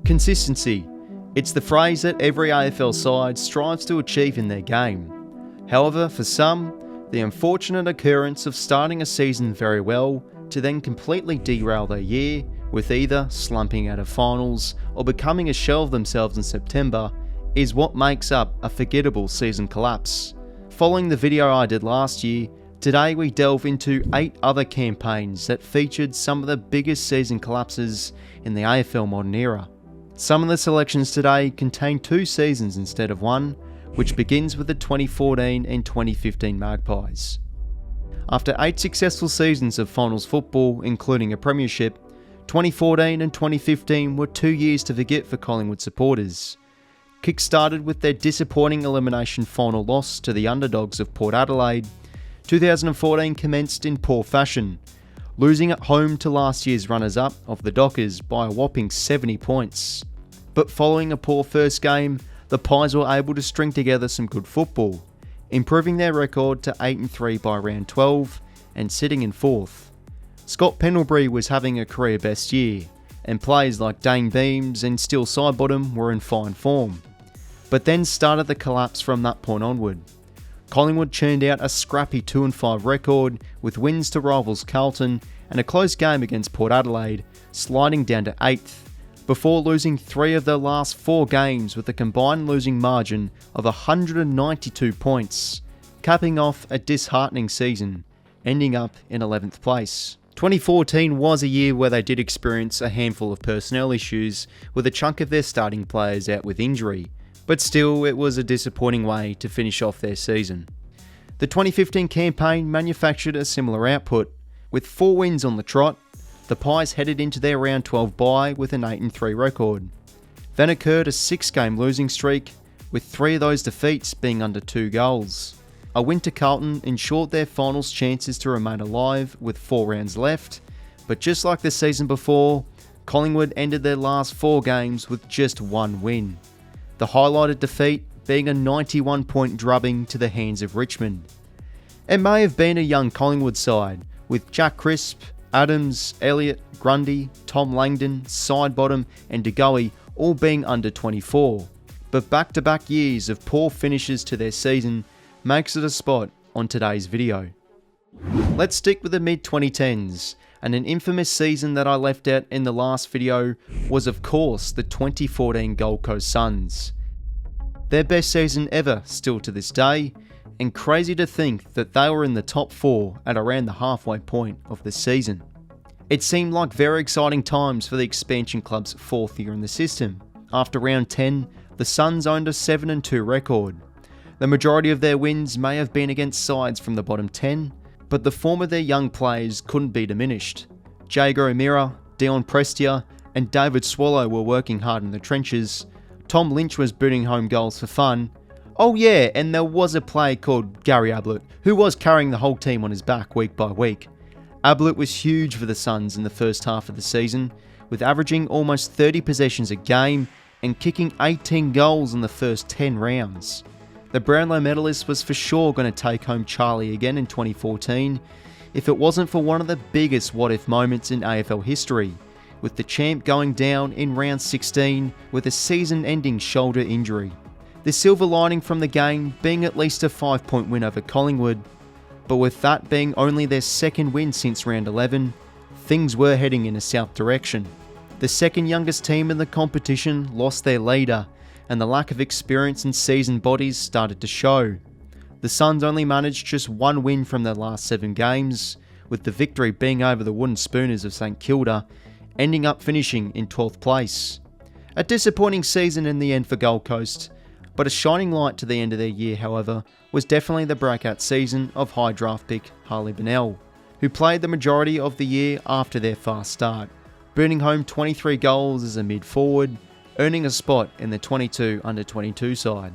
Consistency. It's the phrase that every AFL side strives to achieve in their game. However, for some, the unfortunate occurrence of starting a season very well to then completely derail their year with either slumping out of finals or becoming a shell of themselves in September is what makes up a forgettable season collapse. Following the video I did last year, today we delve into 8 other campaigns that featured some of the biggest season collapses in the AFL modern era. Some of the selections today contain 2 seasons instead of 1, which begins with the 2014 and 2015 Magpies. After 8 successful seasons of finals football, including a premiership, 2014 and 2015 were 2 years to forget for Collingwood supporters. Kick-started with their disappointing elimination final loss to the underdogs of Port Adelaide, 2014 commenced in poor fashion, losing at home to last year's runners-up of the Dockers by a whopping 70 points. But following a poor first game, the Pies were able to string together some good football, improving their record to 8-3 by round 12 and sitting in 4th. Scott Pendlebury was having a career best year, and players like Dane Beams and Steele Sidebottom were in fine form. But then started the collapse from that point onward. Collingwood churned out a scrappy 2-5 record with wins to rivals Carlton and a close game against Port Adelaide, sliding down to 8th, before losing 3 of their last 4 games with a combined losing margin of 192 points, capping off a disheartening season, ending up in 11th place. 2014 was a year where they did experience a handful of personnel issues, with a chunk of their starting players out with injury, but still it was a disappointing way to finish off their season. The 2015 campaign manufactured a similar output, with 4 wins on the trot. The Pies headed into their round 12 bye with an 8-3 record. Then occurred a 6-game losing streak, with 3 of those defeats being under 2 goals. A win to Carlton ensured their finals chances to remain alive with 4 rounds left, but just like the season before, Collingwood ended their last 4 games with just 1 win. The highlighted defeat being a 91-point drubbing to the hands of Richmond. It may have been a young Collingwood side, with Jack Crisp, Adams, Elliott, Grundy, Tom Langdon, Sidebottom and 𝐓𝐴 all being under 24, but back-to-back years of poor finishes to their season makes it a spot on today's video. Let's stick with the mid-2010s, and an infamous season that I left out in the last video was of course the 2014 Gold Coast Suns. Their best season ever still to this day, and crazy to think that they were in the top 4 at around the halfway point of the season. It seemed like very exciting times for the expansion club's 4th year in the system. After round 10, the Suns owned a 7-2 record. The majority of their wins may have been against sides from the bottom 10, but the form of their young players couldn't be diminished. Jaeger O'Meara, Dion Prestia and David Swallow were working hard in the trenches. Tom Lynch was booting home goals for fun. Oh yeah, and there was a player called Gary Ablett, who was carrying the whole team on his back week by week. Ablett was huge for the Suns in the first half of the season, with averaging almost 30 possessions a game and kicking 18 goals in the first 10 rounds. The Brownlow medalist was for sure going to take home Charlie again in 2014, if it wasn't for one of the biggest what-if moments in AFL history, with the champ going down in round 16 with a season-ending shoulder injury. The silver lining from the game being at least a 5-point win over Collingwood, but with that being only their 2nd win since round 11, things were heading in a south direction. The 2nd youngest team in the competition lost their leader, and the lack of experience and seasoned bodies started to show. The Suns only managed just 1 win from their last 7 games, with the victory being over the Wooden Spooners of St Kilda, ending up finishing in 12th place. A disappointing season in the end for Gold Coast, but a shining light to the end of their year, however, was definitely the breakout season of high draft pick Harley Bennell, who played the majority of the year after their fast start, bringing home 23 goals as a mid-forward, earning a spot in the 22 under-22 side.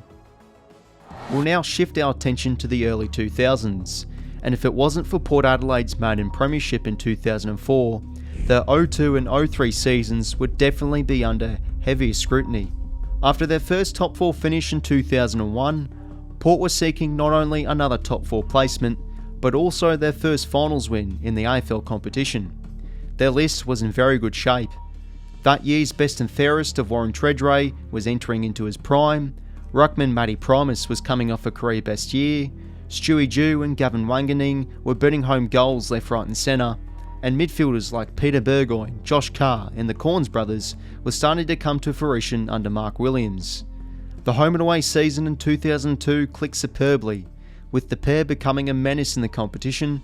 We'll now shift our attention to the early 2000s, and if it wasn't for Port Adelaide's maiden premiership in 2004, the 02 and 03 seasons would definitely be under heavier scrutiny. After their first top 4 finish in 2001, Port were seeking not only another top 4 placement, but also their first finals win in the AFL competition. Their list was in very good shape. That year's best and fairest of Warren Tredrea was entering into his prime, ruckman Matty Primus was coming off a career best year, Stewie Dew and Gavin Wanganeen were burning home goals left, right and centre, and midfielders like Peter Burgoyne, Josh Carr and the Corns brothers were starting to come to fruition under Mark Williams. The home and away season in 2002 clicked superbly, with the pair becoming a menace in the competition,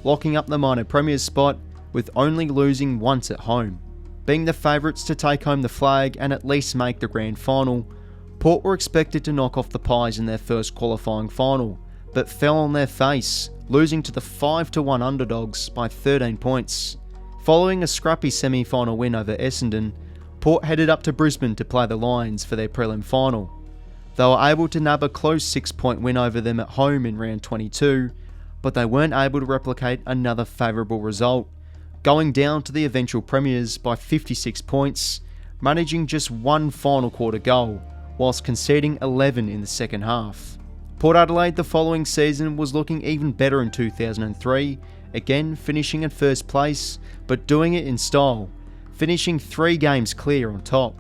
locking up the minor premiers spot with only losing once at home. Being the favourites to take home the flag and at least make the grand final, Port were expected to knock off the Pies in their first qualifying final, but fell on their face, losing to the 5-1 underdogs by 13 points. Following a scrappy semi-final win over Essendon, Port headed up to Brisbane to play the Lions for their prelim final. They were able to nab a close 6-point win over them at home in round 22, but they weren't able to replicate another favourable result, going down to the eventual premiers by 56 points, managing just one final quarter goal, whilst conceding 11 in the second half. Port Adelaide the following season was looking even better in 2003, again finishing in first place, but doing it in style, finishing 3 games clear on top.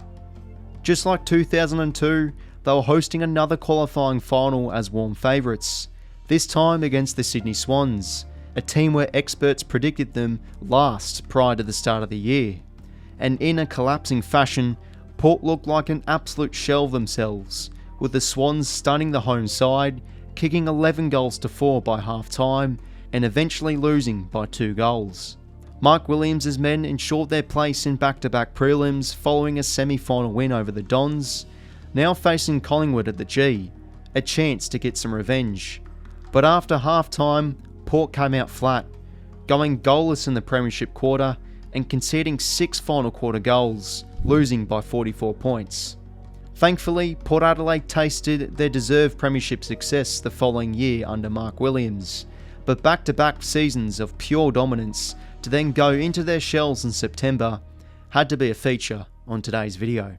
Just like 2002, they were hosting another qualifying final as warm favourites, this time against the Sydney Swans, a team where experts predicted them last prior to the start of the year. And in a collapsing fashion, Port looked like an absolute shell of themselves, with the Swans stunning the home side, kicking 11 goals to 4 by half time, and eventually losing by 2 goals. Mark Williams' men ensured their place in back-to-back prelims following a semi-final win over the Dons, now facing Collingwood at the G, a chance to get some revenge. But after half time, Port came out flat, going goalless in the premiership quarter and conceding 6 final quarter goals, losing by 44 points. Thankfully, Port Adelaide tasted their deserved premiership success the following year under Mark Williams, but back-to-back seasons of pure dominance to then go into their shells in September had to be a feature on today's video.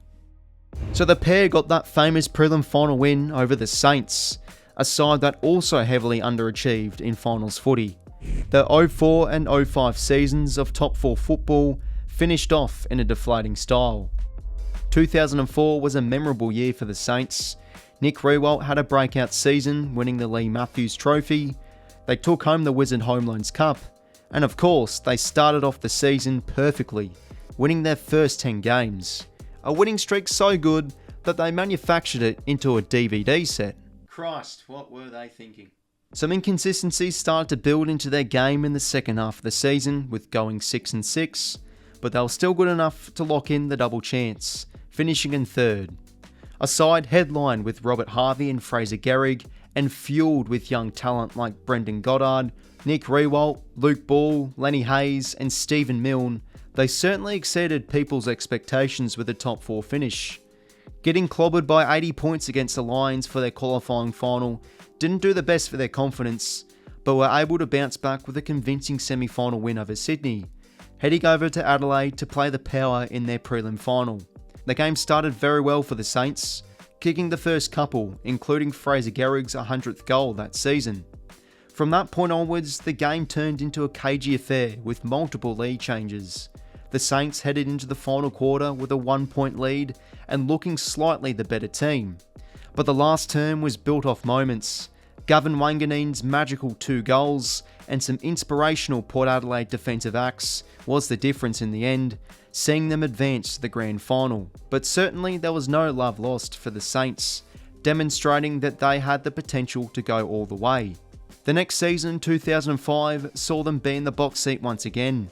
So the pair got that famous prelim final win over the Saints, a side that also heavily underachieved in finals footy. The 04 and 05 seasons of top 4 football finished off in a deflating style. 2004 was a memorable year for the Saints. Nick Riewoldt had a breakout season, winning the Lee Matthews Trophy. They took home the Wizard Home Loans Cup, and of course they started off the season perfectly, winning their first 10 games. A winning streak so good that they manufactured it into a DVD set. Christ, what were they thinking? Some inconsistencies started to build into their game in the second half of the season, with going 6-6, but they were still good enough to lock in the double chance, finishing in third. A side headlined with Robert Harvey and Fraser Gehrig, and fueled with young talent like Brendan Goddard, Nick Riewoldt, Luke Ball, Lenny Hayes and Stephen Milne, they certainly exceeded people's expectations with a top 4 finish. Getting clobbered by 80 points against the Lions for their qualifying final didn't do the best for their confidence, but were able to bounce back with a convincing semi-final win over Sydney, heading over to Adelaide to play the Power in their prelim final. The game started very well for the Saints, kicking the first couple, including Fraser Gehrig's 100th goal that season. From that point onwards, the game turned into a cagey affair with multiple lead changes. The Saints headed into the final quarter with a 1-point lead and looking slightly the better team. But the last term was built off moments. Gavin Wanganeen's magical 2 goals and some inspirational Port Adelaide defensive acts was the difference in the end, seeing them advance to the grand final. But certainly there was no love lost for the Saints, demonstrating that they had the potential to go all the way. The next season, 2005, saw them be in the box seat once again,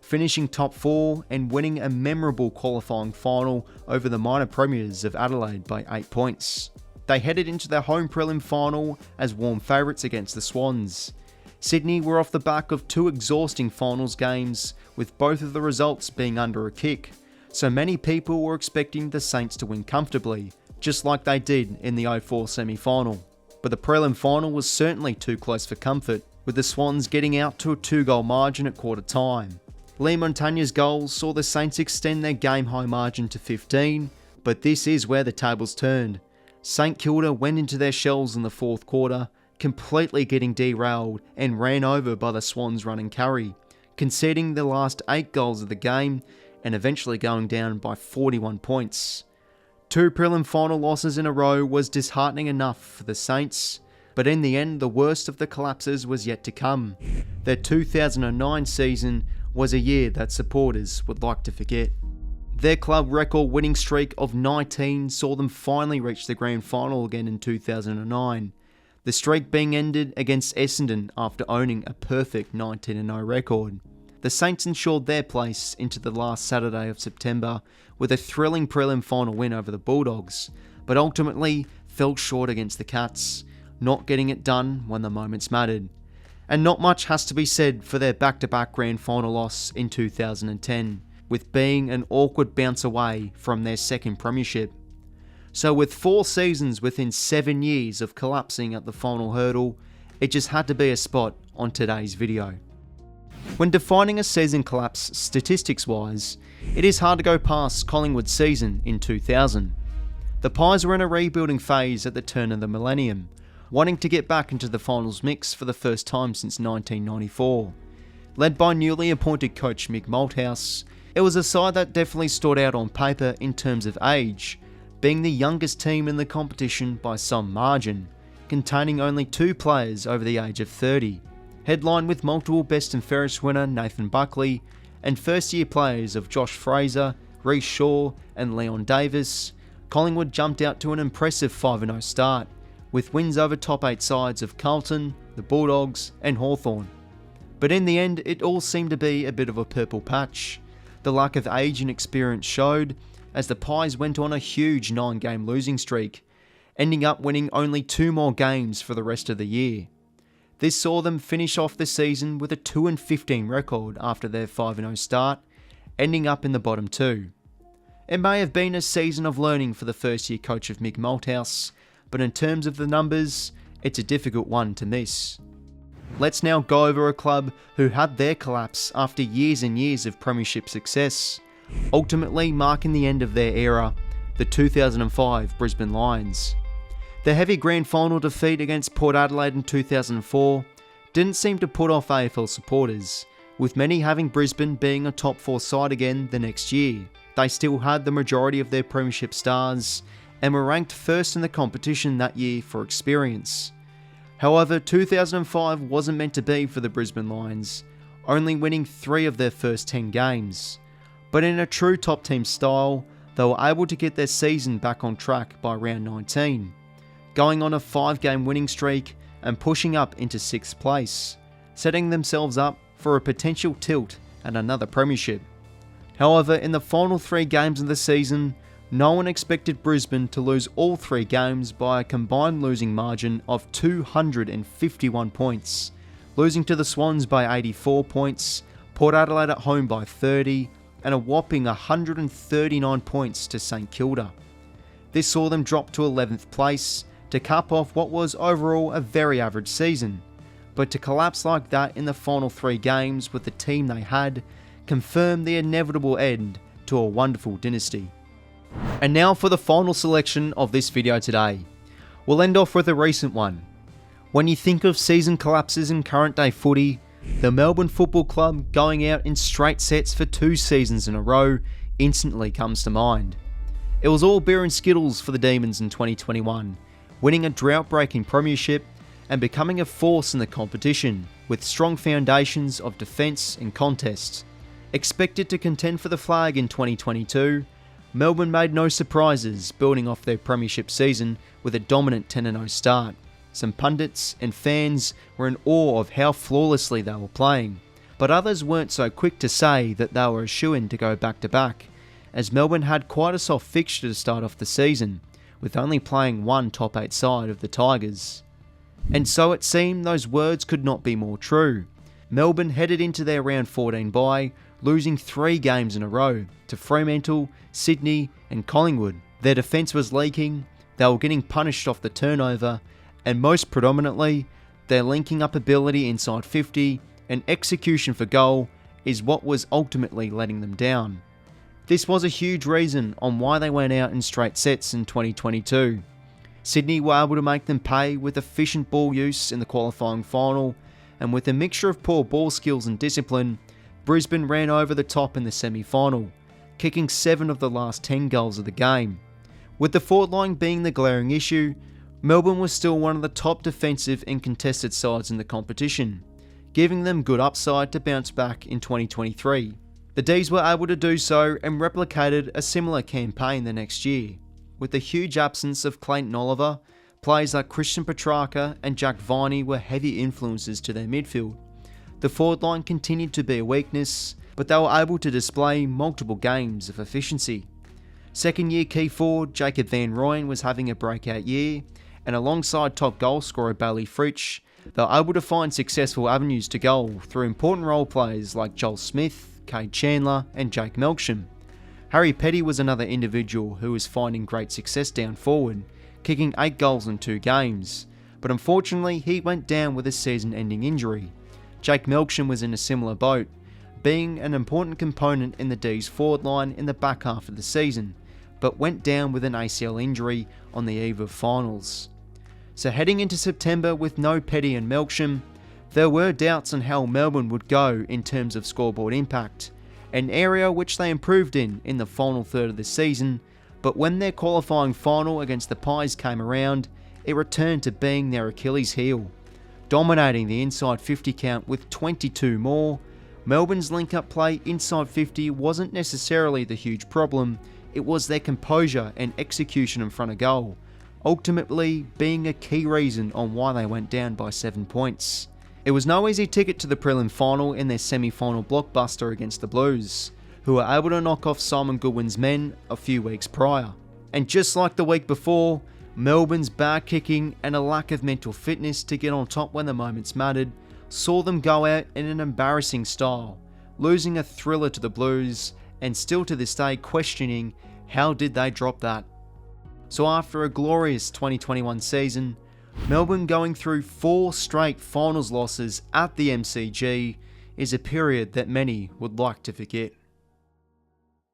finishing top 4 and winning a memorable qualifying final over the minor premiers of Adelaide by 8 points. They headed into their home prelim final as warm favourites against the Swans. Sydney were off the back of 2 exhausting finals games, with both of the results being under a kick, so many people were expecting the Saints to win comfortably, just like they did in the 04 semi-final. But the prelim final was certainly too close for comfort, with the Swans getting out to a 2-goal margin at quarter time. Lee Montagne's goals saw the Saints extend their game-high margin to 15, but this is where the tables turned. St Kilda went into their shells in the fourth quarter, completely getting derailed and ran over by the Swans' run and carry, conceding the last 8 goals of the game and eventually going down by 41 points. 2 prelim final losses in a row was disheartening enough for the Saints, but in the end the worst of the collapses was yet to come. Their 2009 season was a year that supporters would like to forget. Their club record winning streak of 19 saw them finally reach the grand final again in 2009, the streak being ended against Essendon after owning a perfect 19-0 record. The Saints ensured their place into the last Saturday of September with a thrilling prelim final win over the Bulldogs, but ultimately fell short against the Cats, not getting it done when the moments mattered. And not much has to be said for their back-to-back grand final loss in 2010, with being an awkward bounce away from their second premiership. So with 4 seasons within 7 years of collapsing at the final hurdle, it just had to be a spot on today's video. When defining a season collapse statistics-wise, it is hard to go past Collingwood's season in 2000. The Pies were in a rebuilding phase at the turn of the millennium, wanting to get back into the finals mix for the first time since 1994. Led by newly appointed coach Mick Malthouse, it was a side that definitely stood out on paper in terms of age, being the youngest team in the competition by some margin, containing only 2 players over the age of 30. Headlined with multiple Best and Fairest winner Nathan Buckley, and first-year players of Josh Fraser, Reece Shaw and Leon Davis, Collingwood jumped out to an impressive 5-0 start, with wins over top 8 sides of Carlton, the Bulldogs and Hawthorn. But in the end, it all seemed to be a bit of a purple patch. The lack of age and experience showed, as the Pies went on a huge 9-game losing streak, ending up winning only 2 more games for the rest of the year. This saw them finish off the season with a 2-15 record after their 5-0 start, ending up in the bottom 2. It may have been a season of learning for the first-year coach of Mick Malthouse, but in terms of the numbers, it's a difficult one to miss. Let's now go over a club who had their collapse after years and years of premiership success, ultimately marking the end of their era, the 2005 Brisbane Lions. The heavy grand final defeat against Port Adelaide in 2004 didn't seem to put off AFL supporters, with many having Brisbane being a top 4 side again the next year. They still had the majority of their premiership stars and were ranked first in the competition that year for experience. However, 2005 wasn't meant to be for the Brisbane Lions, only winning 3 of their first 10 games. But in a true top team style, they were able to get their season back on track by round 19, going on a 5-game winning streak and pushing up into 6th place, setting themselves up for a potential tilt at another premiership. However, in the final 3 games of the season, no one expected Brisbane to lose all 3 games by a combined losing margin of 251 points, losing to the Swans by 84 points, Port Adelaide at home by 30, and a whopping 139 points to St Kilda. This saw them drop to 11th place, to cap off what was overall a very average season, but to collapse like that in the final 3 games with the team they had confirmed the inevitable end to a wonderful dynasty. And now for the final selection of this video today. We'll end off with a recent one. When you think of season collapses in current day footy, the Melbourne Football Club going out in straight sets for 2 seasons in a row instantly comes to mind. It was all beer and skittles for the Demons in 2021, winning a drought-breaking premiership and becoming a force in the competition, with strong foundations of defence and contest. Expected to contend for the flag in 2022, Melbourne made no surprises, building off their premiership season with a dominant 10-0 start. Some pundits and fans were in awe of how flawlessly they were playing, but others weren't so quick to say that they were a shoo-in to go back-to-back, as Melbourne had quite a soft fixture to start off the season, with only playing 1 top 8 side of the Tigers. And so it seemed those words could not be more true. Melbourne headed into their round 14 bye, losing 3 games in a row to Fremantle, Sydney and Collingwood. Their defence was leaking, they were getting punished off the turnover, and most predominantly, their linking up ability inside 50 and execution for goal is what was ultimately letting them down. This was a huge reason on why they went out in straight sets in 2022. Sydney were able to make them pay with efficient ball use in the qualifying final, and with a mixture of poor ball skills and discipline, Brisbane ran over the top in the semi-final, kicking 7 of the last 10 goals of the game. With the forward line being the glaring issue, Melbourne was still one of the top defensive and contested sides in the competition, giving them good upside to bounce back in 2023. The D's were able to do so and replicated a similar campaign the next year. With the huge absence of Clayton Oliver, players like Christian Petrarca and Jack Viney were heavy influences to their midfield. The forward line continued to be a weakness, but they were able to display multiple games of efficiency. Second year key forward Jacob van Rooyen was having a breakout year, and alongside top goal scorer Bailey Fritsch, they were able to find successful avenues to goal through important role players like Joel Smith, Cade Chandler and Jake Melksham. Harry Petty was another individual who was finding great success down forward, kicking 8 goals in 2 games, but unfortunately he went down with a season-ending injury. Jake Melksham was in a similar boat, being an important component in the D's forward line in the back half of the season, but went down with an ACL injury on the eve of finals. So heading into September with no Petty and Melksham, there were doubts on how Melbourne would go in terms of scoreboard impact, an area which they improved in the final third of the season, but when their qualifying final against the Pies came around, it returned to being their Achilles heel. Dominating the inside 50 count with 22 more, Melbourne's link-up play inside 50 wasn't necessarily the huge problem, it was their composure and execution in front of goal, ultimately being a key reason on why they went down by 7 points. It was no easy ticket to the prelim final in their semi-final blockbuster against the Blues, who were able to knock off Simon Goodwin's men a few weeks prior. And just like the week before, Melbourne's bad kicking and a lack of mental fitness to get on top when the moments mattered saw them go out in an embarrassing style, losing a thriller to the Blues and still to this day questioning how did they drop that. So after a glorious 2021 season, Melbourne going through 4 straight finals losses at the MCG is a period that many would like to forget.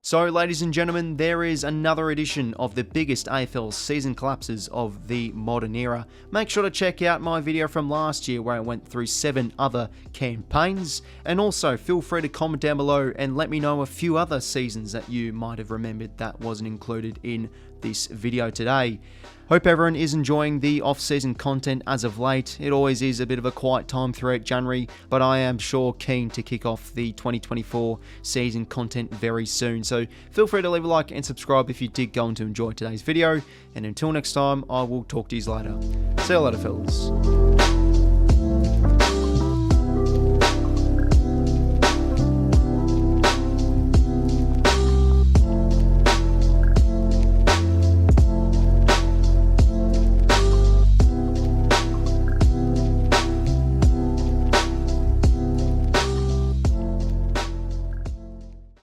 So ladies and gentlemen, there is another edition of the biggest AFL season collapses of the modern era. Make sure to check out my video from last year where I went through 7 other campaigns, and also feel free to comment down below and let me know a few other seasons that you might have remembered that wasn't included in this video today. Hope everyone is enjoying the off-season content as of late. It always is a bit of a quiet time throughout January, but I am sure keen to kick off the 2024 season content very soon. So feel free to leave a like and subscribe if you did go on to enjoy today's video. And until next time, I will talk to you later. See you later, fellas.